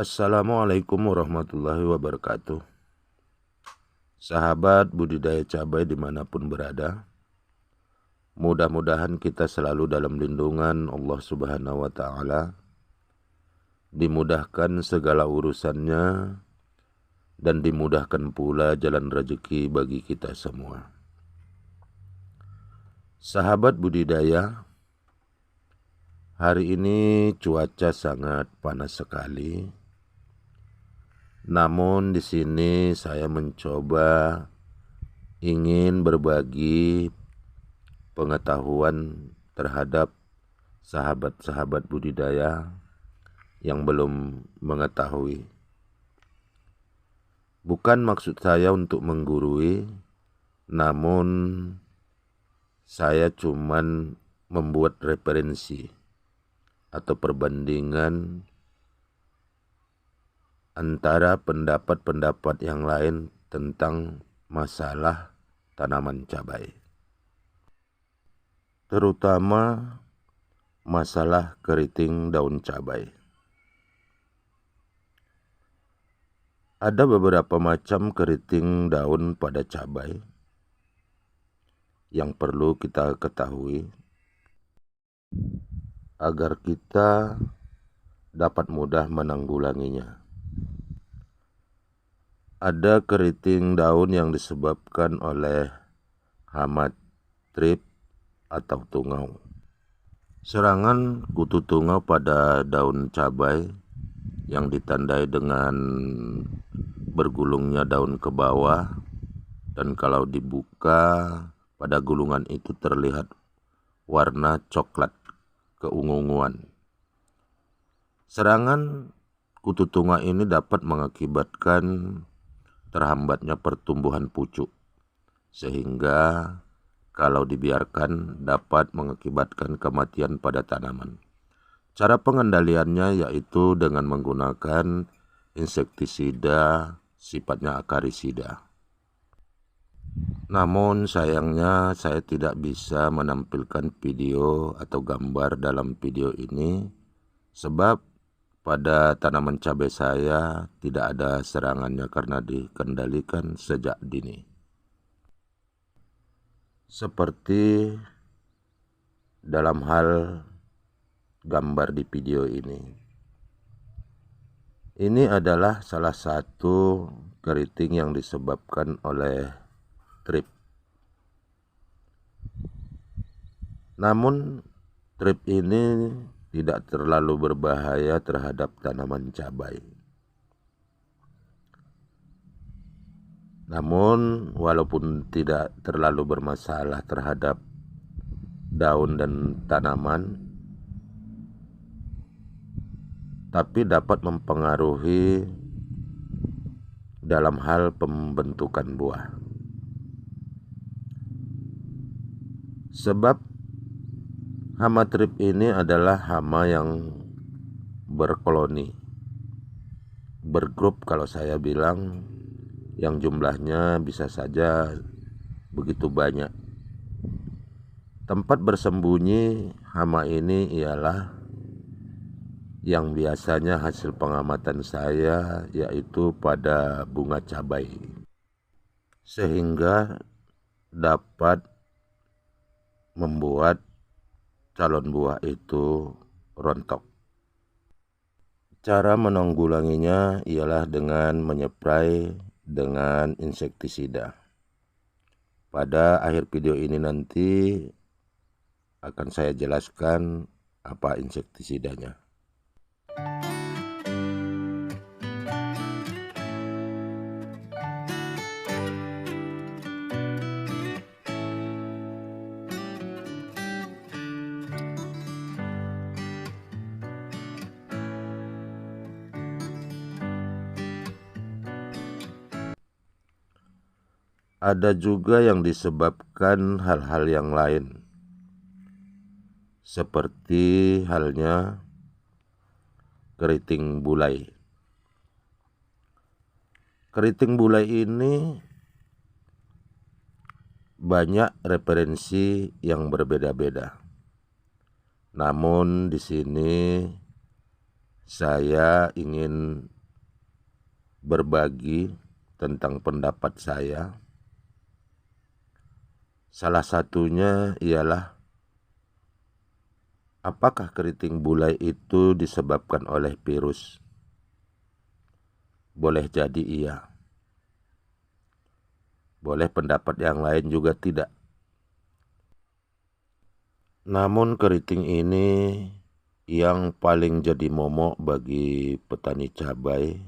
Assalamualaikum warahmatullahi wabarakatuh. Sahabat budidaya cabai dimanapun berada, mudah-mudahan kita selalu dalam lindungan Allah Subhanahu wa Ta'ala, dimudahkan segala urusannya, dan dimudahkan pula jalan rezeki bagi kita semua. Sahabat budidaya, hari ini cuaca sangat panas sekali. Namun di sini saya mencoba ingin berbagi pengetahuan terhadap sahabat-sahabat budidaya yang belum mengetahui. Bukan maksud saya untuk menggurui, namun saya cuman membuat referensi atau perbandingan antara pendapat-pendapat yang lain tentang masalah tanaman cabai, terutama masalah keriting daun cabai. Ada beberapa macam keriting daun pada cabai yang perlu kita ketahui agar kita dapat mudah menanggulanginya. Ada keriting daun yang disebabkan oleh hama trip atau tungau. Serangan kutu tungau pada daun cabai yang ditandai dengan bergulungnya daun ke bawah, dan kalau dibuka pada gulungan itu terlihat warna coklat keungu-unguan. Serangan kutu tungau ini dapat mengakibatkan terhambatnya pertumbuhan pucuk, sehingga kalau dibiarkan dapat mengakibatkan kematian pada tanaman. Cara pengendaliannya yaitu dengan menggunakan insektisida sifatnya akarisida. Namun sayangnya saya tidak bisa menampilkan video atau gambar dalam video ini, sebab pada tanaman cabai saya tidak ada serangannya karena dikendalikan sejak dini. Seperti dalam hal gambar di video ini. Ini adalah salah satu keriting yang disebabkan oleh trip. Namun trip ini tidak terlalu berbahaya terhadap tanaman cabai. Namun walaupun tidak terlalu bermasalah terhadap daun dan tanaman, tapi dapat mempengaruhi dalam hal pembentukan buah. Sebab hama trip ini adalah hama yang berkoloni, bergrup kalau saya bilang, yang jumlahnya bisa saja begitu banyak. Tempat bersembunyi hama ini ialah yang biasanya hasil pengamatan saya yaitu pada bunga cabai, sehingga dapat membuat calon buah itu rontok. Cara menanggulanginya ialah dengan menyeprai dengan insektisida. Pada akhir video ini nanti akan saya jelaskan apa insektisidanya. Ada juga yang disebabkan hal-hal yang lain, seperti halnya keriting bulai. Keriting bulai ini banyak referensi yang berbeda-beda. Namun di sini saya ingin berbagi tentang pendapat saya. Salah satunya ialah apakah keriting bulai itu disebabkan oleh virus? Boleh jadi iya. Boleh pendapat yang lain juga tidak. Namun keriting ini yang paling jadi momok bagi petani cabai,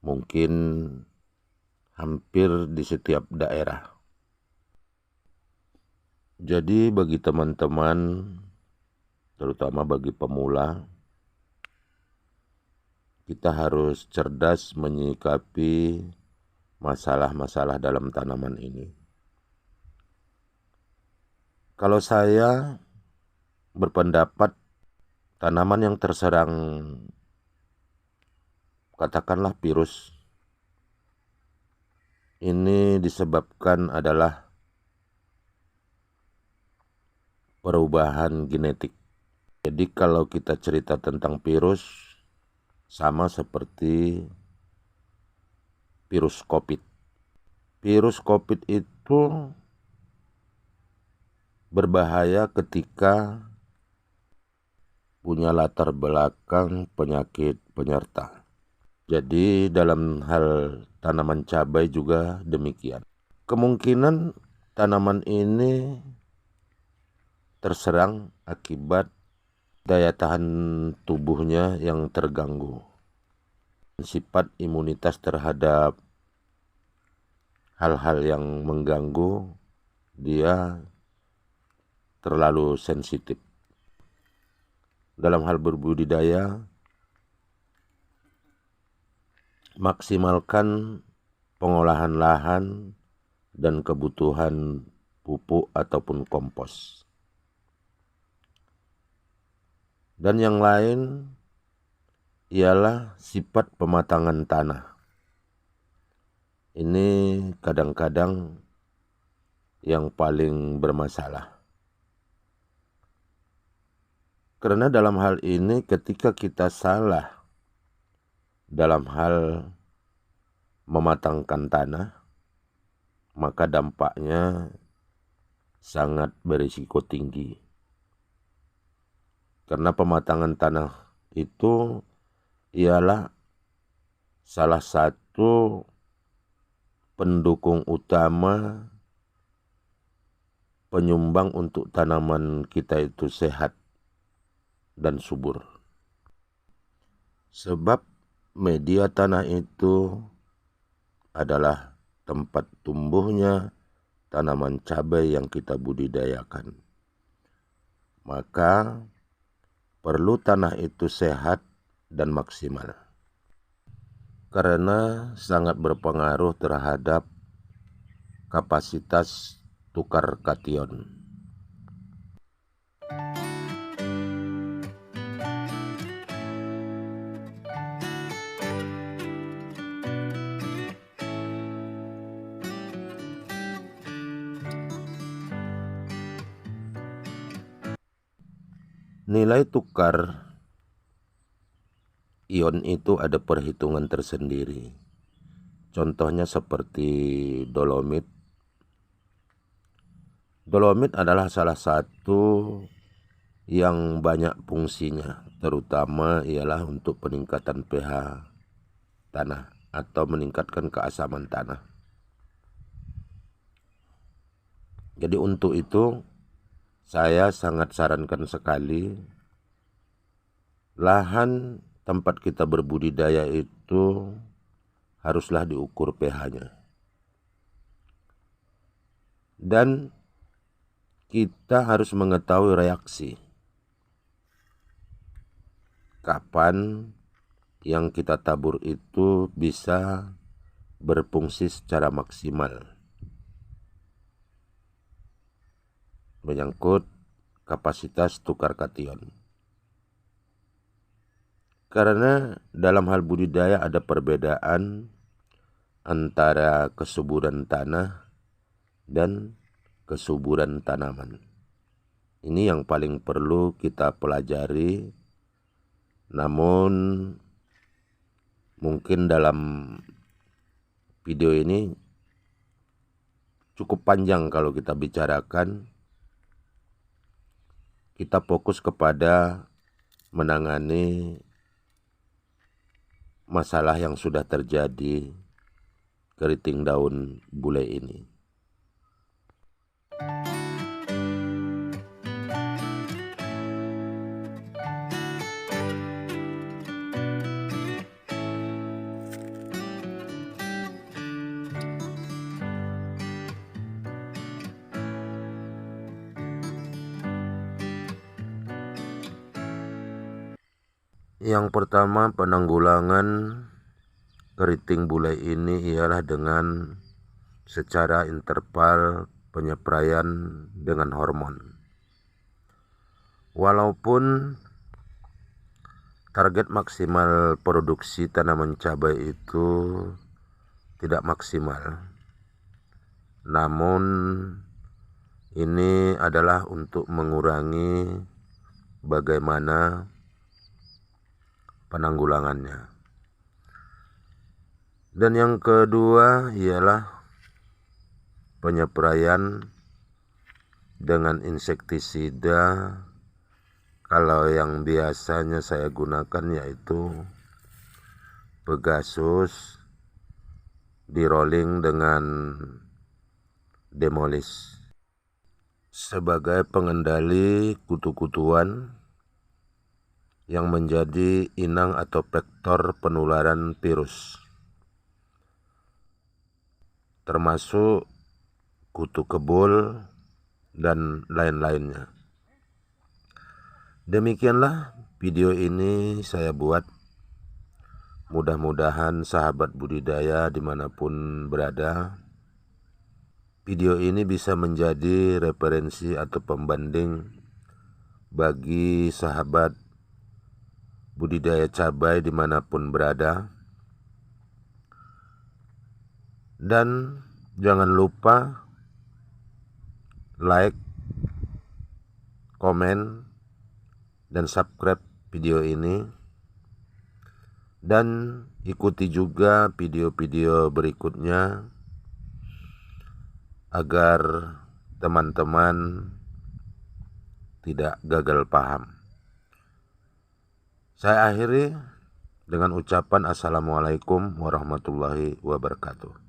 mungkin hampir di setiap daerah. Jadi bagi teman-teman, terutama bagi pemula, kita harus cerdas menyikapi masalah-masalah dalam tanaman ini. Kalau saya berpendapat tanaman yang terserang katakanlah virus ini disebabkan adalah perubahan genetik. Jadi kalau kita cerita tentang virus, sama seperti virus COVID. Virus COVID itu berbahaya ketika punya latar belakang penyakit penyerta. Jadi dalam hal tanaman cabai juga demikian. Kemungkinan tanaman ini terserang akibat daya tahan tubuhnya yang terganggu. Sifat imunitas terhadap hal-hal yang mengganggu dia terlalu sensitif. Dalam hal berbudidaya, maksimalkan pengolahan lahan dan kebutuhan pupuk ataupun kompos. Dan yang lain ialah sifat pematangan tanah. Ini kadang-kadang yang paling bermasalah. Karena dalam hal ini ketika kita salah dalam hal mematangkan tanah, maka dampaknya sangat berisiko tinggi. Karena pematangan tanah itu ialah salah satu pendukung utama penyumbang untuk tanaman kita itu sehat dan subur. Sebab media tanah itu adalah tempat tumbuhnya tanaman cabai yang kita budidayakan. Maka perlu tanah itu sehat dan maksimal. Karena sangat berpengaruh terhadap kapasitas tukar kation. Nilai tukar ion itu ada perhitungan tersendiri. Contohnya seperti dolomit. Dolomit adalah salah satu yang banyak fungsinya, terutama ialah untuk peningkatan pH tanah atau meningkatkan keasaman tanah. Jadi untuk itu saya sangat sarankan sekali lahan tempat kita berbudidaya itu haruslah diukur pH-nya. Dan kita harus mengetahui reaksi. Kapan yang kita tabur itu bisa berfungsi secara maksimal. Menyangkut kapasitas tukar kation. Karena dalam hal budidaya ada perbedaan antara kesuburan tanah dan kesuburan tanaman. Ini yang paling perlu kita pelajari Namun mungkin dalam video ini cukup panjang kalau kita bicarakan. Kita fokus kepada menangani masalah yang sudah terjadi keriting daun bule ini. Yang pertama, penanggulangan keriting bule ini ialah dengan secara interval penyepraian dengan hormon. Walaupun target maksimal produksi tanaman cabai itu tidak maksimal, namun ini adalah untuk mengurangi bagaimana penanggulangannya. Dan yang kedua ialah penyepraian dengan insektisida. Kalau yang biasanya saya gunakan yaitu Pegasus di rolling dengan Demolis sebagai pengendali kutu-kutuan yang menjadi inang atau vektor penularan virus, termasuk kutu kebul dan lain-lainnya. Demikianlah video ini saya buat. Mudah-mudahan sahabat budidaya dimanapun berada, video ini bisa menjadi referensi atau pembanding bagi sahabat budidaya cabai dimanapun berada. Dan jangan lupa like, komen, dan subscribe video ini. Dan ikuti juga video-video berikutnya agar teman-teman tidak gagal paham. Saya akhiri dengan ucapan Assalamualaikum warahmatullahi wabarakatuh.